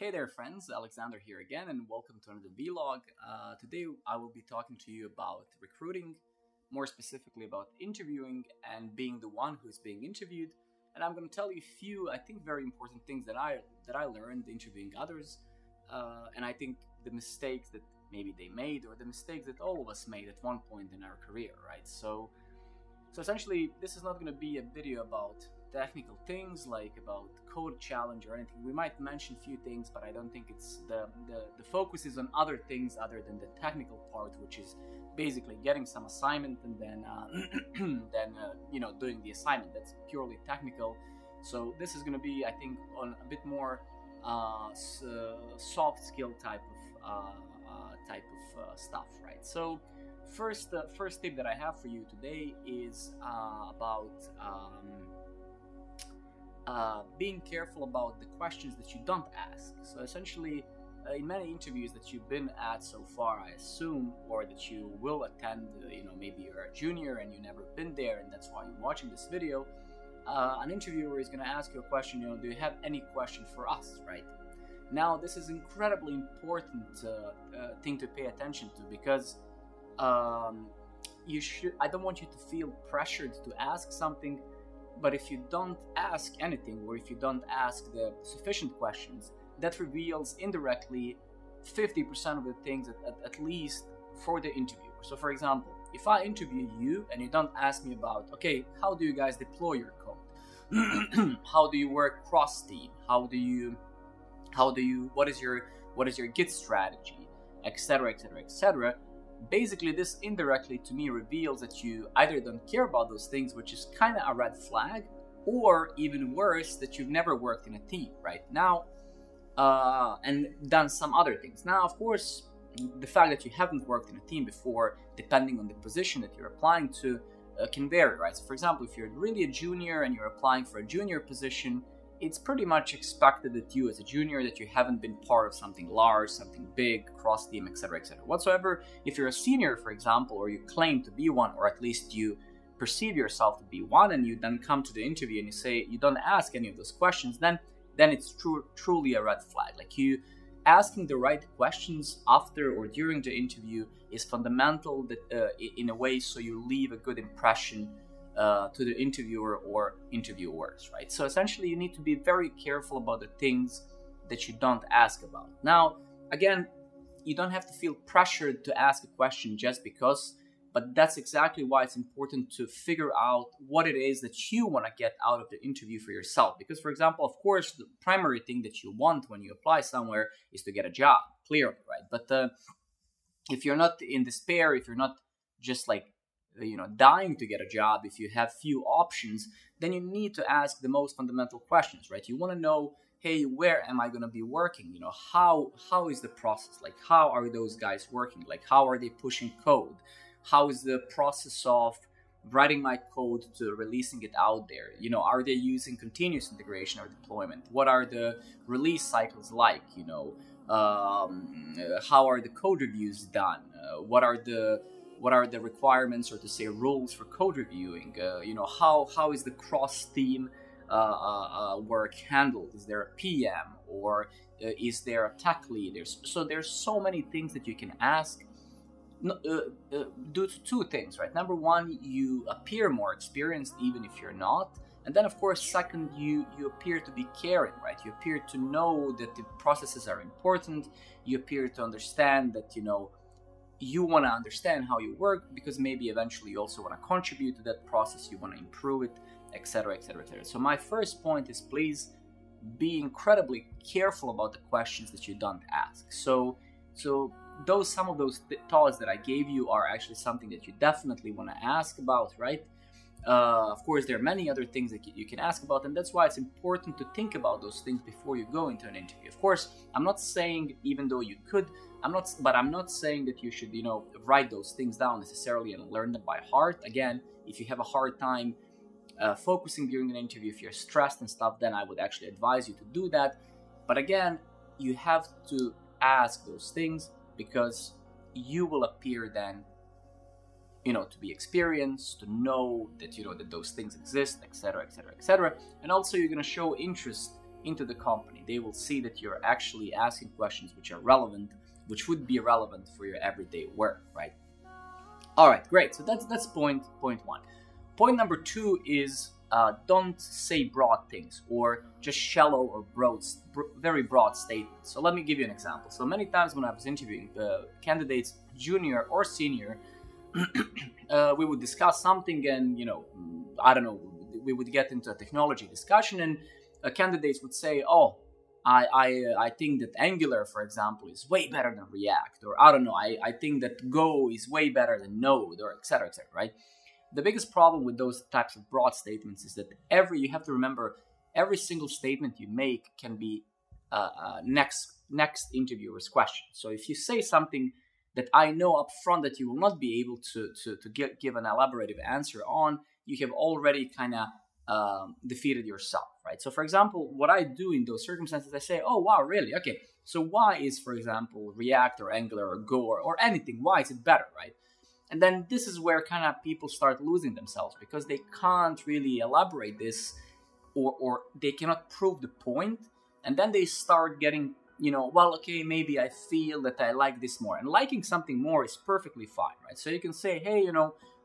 Hey there friends, Alexander here again and welcome to another vlog. Today I will be talking to you about recruiting, more specifically about interviewing and being the one who's being interviewed. And I'm going to tell you a few, I think, very important things that I learned interviewing others. And I think the mistakes that maybe they made or the mistakes that all of us made at one point in our career, right? So essentially, this is not going to be a video about technical things like about code challenge or anything. We might mention a few things, but I don't think it's the focus is on other things other than the technical part, which is basically getting some assignment and then doing the assignment. That's purely technical. So this is going to be, I think, on a bit more soft skill type of stuff, right? So first tip that I have for you today is about being careful about the questions that you don't ask. So essentially, in many interviews that you've been at so far, I assume, or that you will attend, maybe you're a junior and you've never been there and that's why you're watching this video, an interviewer is going to ask you a question, do you have any question for us, right? Now, this is incredibly important thing to pay attention to, because I don't want you to feel pressured to ask something, but if you don't ask anything, or if you don't ask the sufficient questions, that reveals indirectly 50% of the things at least for the interviewer. So for example, if I interview you and you don't ask me about, okay, how do you guys deploy your code? How do you work cross team? What is your Git strategy, etc., etc., etc. Basically, this indirectly to me reveals that you either don't care about those things, which is kind of a red flag, or even worse, that you've never worked in a team, right? Now, and done some other things. Now, of course, the fact that you haven't worked in a team before, depending on the position that you're applying to, can vary, right? So for example, if you're really a junior and you're applying for a junior position, it's pretty much expected that you as a junior, that you haven't been part of something large, something big, cross team, etc., etc. whatsoever. If you're a senior, for example, or you claim to be one, or at least you perceive yourself to be one, and you then come to the interview and you say you don't ask any of those questions, then it's truly a red flag. Like, you asking the right questions after or during the interview is fundamental, that in a way, so you leave a good impression to the interviewer or interviewers, right? So essentially, you need to be very careful about the things that you don't ask about. Now, again, you don't have to feel pressured to ask a question just because, but that's exactly why it's important to figure out what it is that you want to get out of the interview for yourself. Because, for example, of course, the primary thing that you want when you apply somewhere is to get a job, clearly, right? But if you're not in despair, if you're not just like, dying to get a job, if you have few options, then you need to ask the most fundamental questions, right? You want to know, hey, where am I going to be working? How is the process? Like, how are those guys working? Like, how are they pushing code? How is the process of writing my code to releasing it out there? Are they using continuous integration or deployment? What are the release cycles like? How are the code reviews done? What are the requirements, or to say rules, for code reviewing? How is the cross team work handled? Is there a PM, or is there a tech lead? There's so many things that you can ask. Do two things, right? Number one, you appear more experienced even if you're not. And then, of course, second, you appear to be caring, right? You appear to know that the processes are important. You appear to understand that, you want to understand how you work, because maybe eventually you also want to contribute to that process, you want to improve it, etc., etc., etc. So my first point is, please be incredibly careful about the questions that you don't ask. So some of those thoughts that I gave you are actually something that you definitely want to ask about, right? Of course, there are many other things that you can ask about, and that's why it's important to think about those things before you go into an interview. Of course, I'm not saying, even though you could, I'm not saying that you should, write those things down necessarily and learn them by heart. Again, if you have a hard time focusing during an interview, if you're stressed and stuff, then I would actually advise you to do that. But again, you have to ask those things, because you will appear then, to be experienced, to know that, that those things exist, etc., etc., etc. And also, you're going to show interest into the company. They will see that you're actually asking questions which are relevant, which would be relevant for your everyday work, right? All right, great. So that's point one. Point number two is don't say broad things or just shallow or very broad statements. So let me give you an example. So many times when I was interviewing candidates, junior or senior, we would discuss something, and I don't know, we would get into a technology discussion, and candidates would say, "Oh, I think that Angular, for example, is way better than React," or I don't know, I think that Go is way better than Node, or etc., etc., right? The biggest problem with those types of broad statements is that you have to remember, every single statement you make can be next interviewer's question. So if you say something that I know up front that you will not be able to give an elaborative answer on, you have already kind of defeated yourself, right? So for example, what I do in those circumstances, I say, "Oh wow, really? Okay, so why is, for example, React or Angular or Go or anything, why is it better, right?" And then this is where kind of people start losing themselves, because they can't really elaborate this, or they cannot prove the point. And then they start getting, well, okay, maybe I feel that I like this more. And liking something more is perfectly fine, right? So you can say, "Hey,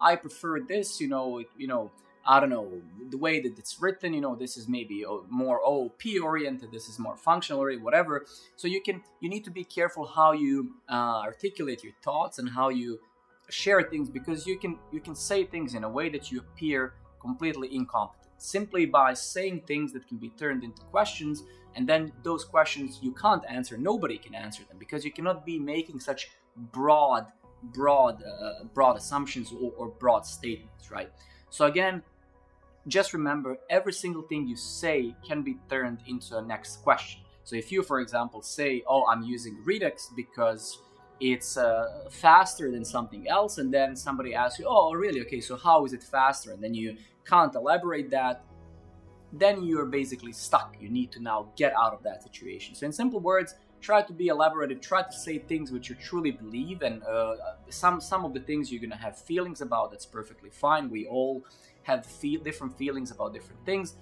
I prefer this, I don't know, the way that it's written, this is maybe more OOP oriented, this is more functional oriented, whatever." So you need to be careful how you articulate your thoughts and how you share things, because you can say things in a way that you appear completely incompetent, simply by saying things that can be turned into questions, and then those questions you can't answer, nobody can answer them, because you cannot be making such broad assumptions or broad statements, right? So again, just remember, every single thing you say can be turned into a next question. So if you, for example, say, "Oh, I'm using Redux because it's faster than something else," and then somebody asks you, "Oh, really? Okay, so how is it faster?" and then you can't elaborate that, then you're basically stuck. You need to now get out of that situation. So in simple words, try to be elaborative, try to say things which you truly believe, and some of the things you're going to have feelings about, that's perfectly fine. We all have different feelings about different things,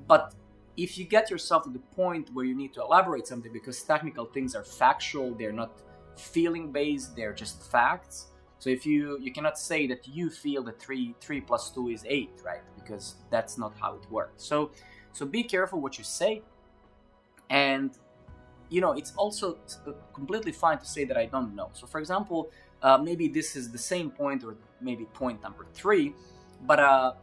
but if you get yourself to the point where you need to elaborate something, because technical things are factual, they're not feeling based, they're just facts. So if you cannot say that you feel that 3 + 2 is 8, right? Because that's not how it works. So be careful what you say, and it's also completely fine to say that I don't know. So for example, maybe this is the same point, or maybe point number 3, but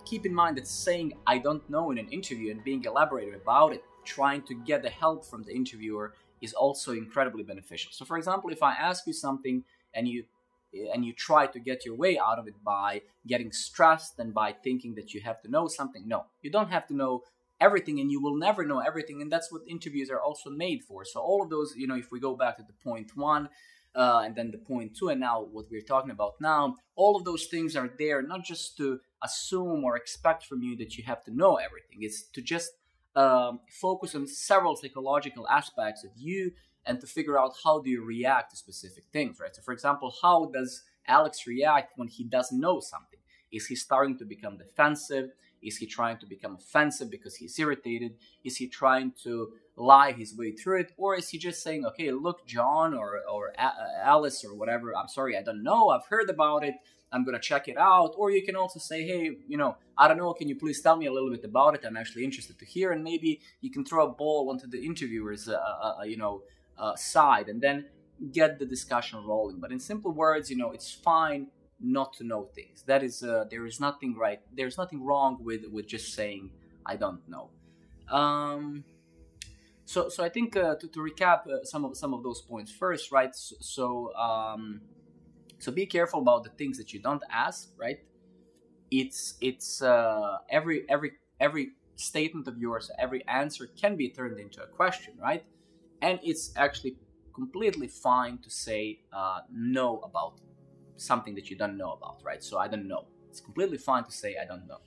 keep in mind that saying "I don't know" in an interview and being elaborative about it, trying to get the help from the interviewer, is also incredibly beneficial. So for example, if I ask you something and you try to get your way out of it by getting stressed and by thinking that you have to know something, no, you don't have to know everything, and you will never know everything, and that's what interviews are also made for. So all of those, if we go back to the point 1 and then the point 2, and now what we're talking about now, all of those things are there not just to assume or expect from you that you have to know everything. It's to just focus on several psychological aspects of you, and to figure out how do you react to specific things, right? So for example, how does Alex react when he doesn't know something? Is he starting to become defensive? Is he trying to become offensive because he's irritated? Is he trying to lie his way through it? Or is he just saying, "Okay, look, John or Alice or whatever, I'm sorry, I don't know, I've heard about it, I'm going to check it out." Or you can also say, "Hey, I don't know, can you please tell me a little bit about it? I'm actually interested to hear." And maybe you can throw a ball onto the interviewer's, side, and then get the discussion rolling. But in simple words, it's fine not to know things. That is, there's nothing wrong with just saying "I don't know." So I think to recap some of those points first, right? So be careful about the things that you don't ask, right? It's every statement of yours, every answer can be turned into a question, right? And it's actually completely fine to say no about something that you don't know about, right? So "I don't know." It's completely fine to say "I don't know."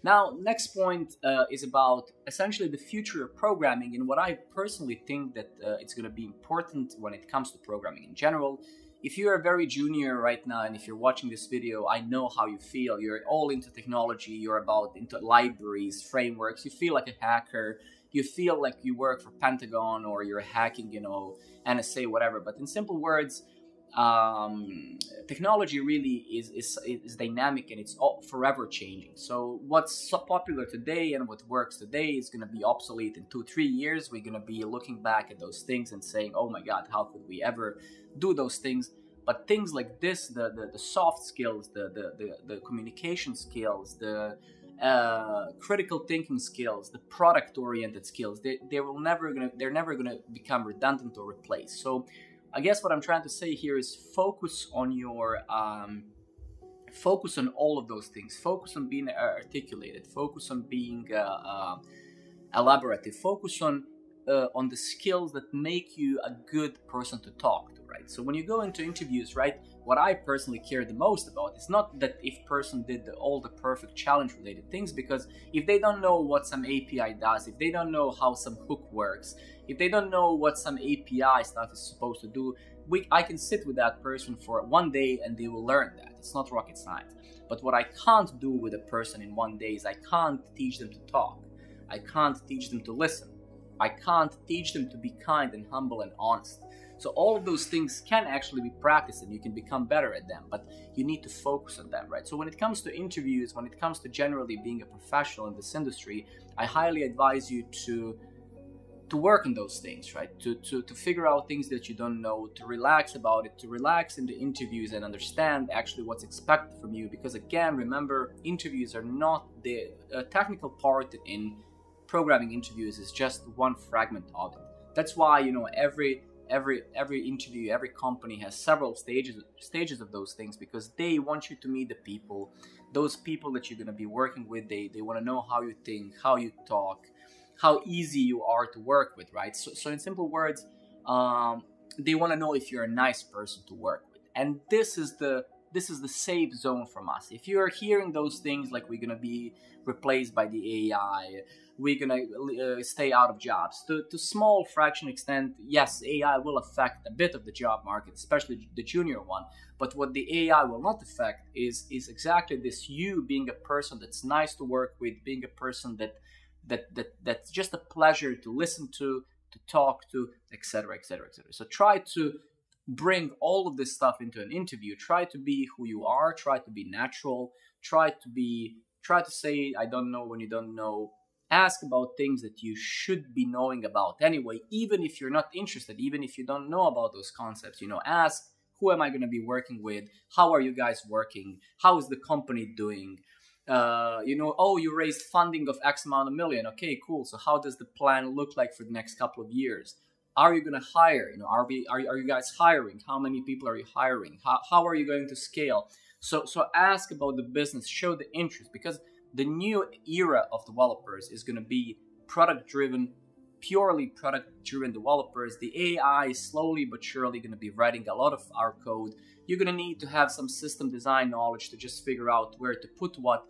Now, next point is about essentially the future of programming, and what I personally think that it's going to be important when it comes to programming in general. If you're a very junior right now, and if you're watching this video, I know how you feel. You're all into technology, you're into libraries, frameworks, you feel like a hacker, you feel like you work for Pentagon or you're hacking, you know, NSA, whatever. But in simple words, technology really is dynamic, and it's all forever changing. So what's so popular today and what works today is going to be obsolete in 2-3 years. We're going to be looking back at those things and saying, oh my God, how could we ever do those things? But things like this, the soft skills, the communication skills, the critical thinking skills, the product oriented skills, they're never gonna become redundant or replaced. So I guess what I'm trying to say here is focus on your focus on all of those things. Focus on being articulated. Focus on being elaborative. Focus on the skills that make you a good person to talk to, right? So when you go into interviews, right, what I personally care the most about is not that if person did all the perfect challenge related things, because if they don't know what some API does, if they don't know how some hook works, if they don't know what some API stuff is supposed to do, I can sit with that person for 1 day and they will learn that. It's not rocket science. But what I can't do with a person in 1 day is I can't teach them to talk. I can't teach them to listen. I can't teach them to be kind and humble and honest. So all of those things can actually be practiced and you can become better at them, but you need to focus on them, right? So when it comes to interviews, when it comes to generally being a professional in this industry, I highly advise you to work on those things, right? To figure out things that you don't know, to relax about it, to relax in the interviews and understand actually what's expected from you. Because again, remember, interviews are not the technical part in programming interviews is just one fragment of it. That's why, you know, every interview, every company has several stages of those things, because they want you to meet the people, those people that you're going to be working with. They want to know how you think, how you talk, how easy you are to work with, right? So in simple words, they want to know if you're a nice person to work with. And this is the safe zone from us. If you're hearing those things like we're going to be replaced by the AI, we're going to stay out of jobs, to small fraction extent, yes, AI will affect a bit of the job market, especially the junior one. But what the AI will not affect is exactly this: you being a person that's nice to work with, being a person that's just a pleasure to listen to talk to, etc., etc., etc. So try to bring all of this stuff into an interview. Try to be who you are. Try to be natural. Try to say I don't know when you don't know. Ask about things that you should be knowing about anyway, even if you're not interested, even if you don't know about those concepts. You know, ask, who am I going to be working with? How are you guys working? How is the company doing? You know, oh, you raised funding of X amount of million. Okay, cool. So how does the plan look like for the next couple of years? Are you going to hire? You know, are you guys hiring? How many people are you hiring? How are you going to scale? So ask about the business, show the interest, because the new era of developers is going to be product-driven, purely product-driven developers. The AI is slowly but surely going to be writing a lot of our code. You're going to need to have some system design knowledge to just figure out where to put what.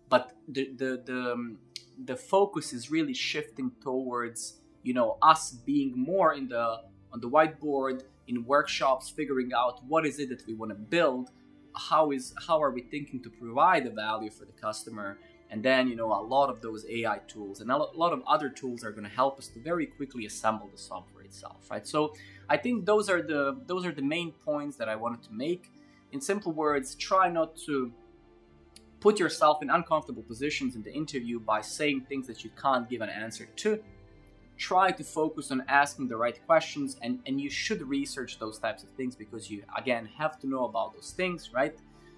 But the focus is really shifting towards, you know, us being more on the whiteboard, in workshops, figuring out what is it that we want to build. How are we thinking to provide a value for the customer? And then, you know, a lot of those AI tools and a lot of other tools are going to help us to very quickly assemble the software itself, right? So I think those are the main points that I wanted to make. In simple words, try not to put yourself in uncomfortable positions in the interview by saying things that you can't give an answer to. Try to focus on asking the right questions, and you should research those types of things, because you, again, have to know about those things, right?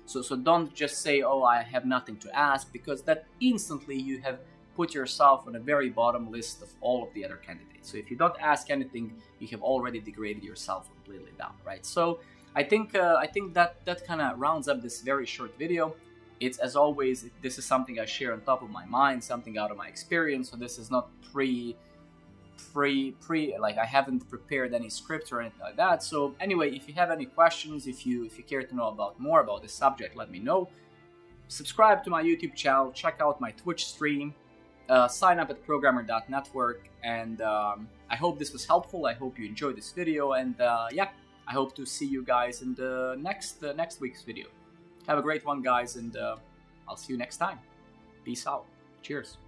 So don't just say, oh, I have nothing to ask, because that instantly you have put yourself on a very bottom list of all of the other candidates. So if you don't ask anything, you have already degraded yourself completely down, right? So I think that kind of rounds up this very short video. It's, as always, this is something I share on top of my mind, something out of my experience. So this is not like I haven't prepared any script or anything like that. So anyway, if you have any questions, if you care to know more about this subject, let me know. Subscribe to my YouTube channel, check out my Twitch stream, sign up at programmer.network, and I hope this was helpful. I hope you enjoyed this video, and yeah, I hope to see you guys in the next week's video. Have a great one, guys, and I'll see you next time. Peace out. Cheers.